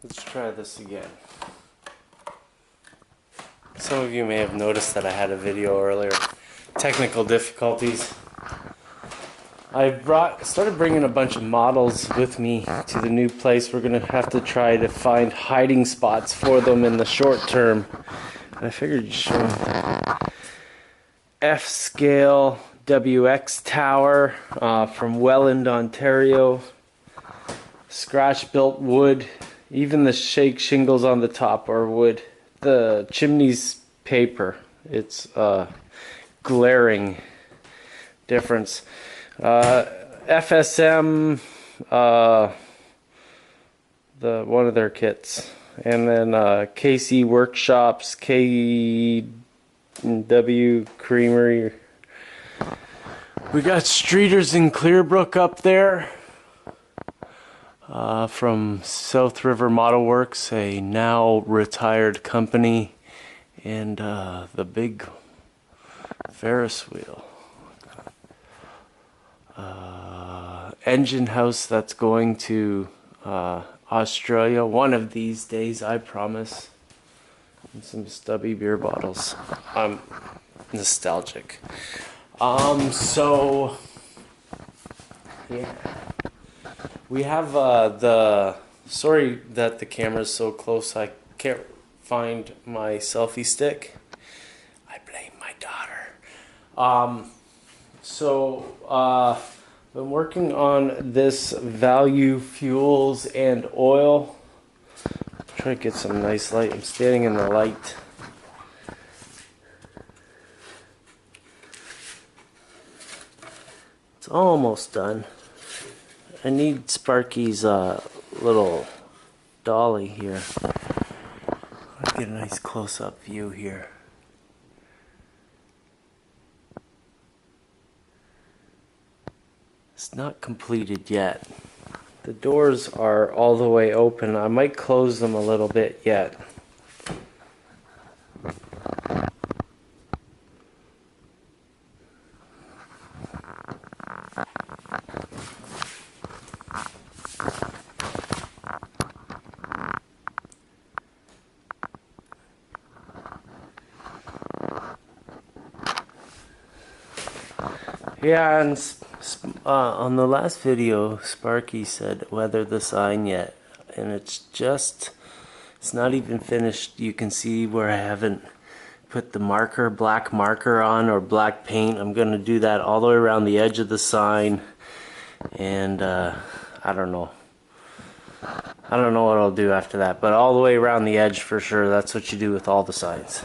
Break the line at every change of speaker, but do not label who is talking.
Let's try this again. Some of you may have noticed that I had a video earlier. Technical difficulties. I started bringing a bunch of models with me to the new place. We're going to have to try to find hiding spots for them in the short term. And I figured you'd show them. F-scale WX tower from Welland, Ontario. Scratch-built wood. Even the shake shingles on the top are wood. The chimney's paper. It's glaring difference. FSM, one of their kits, and then KC Workshops, KW Creamery. We got Streeters in Clearbrook up there. From South River Model Works, a now retired company, and the big Ferris wheel. Engine house that's going to Australia one of these days, I promise. And some stubby beer bottles. I'm nostalgic. So yeah. We have sorry that the camera's so close, I can't find my selfie stick. I blame my daughter. Been working on this Val-u fuels and oil. Try to get some nice light. I'm standing in the light. It's almost done. I need Sparky's little dolly here. Let's get a nice close-up view here. It's not completed yet. The doors are all the way open. I might close them a little bit yet. Yeah, and on the last video, Sparky said, weather the sign yet. And it's not even finished. You can see where I haven't put the marker, black marker on, or black paint. I'm going to do that all the way around the edge of the sign. And I don't know. I don't know what I'll do after that. But all the way around the edge for sure. That's what you do with all the signs.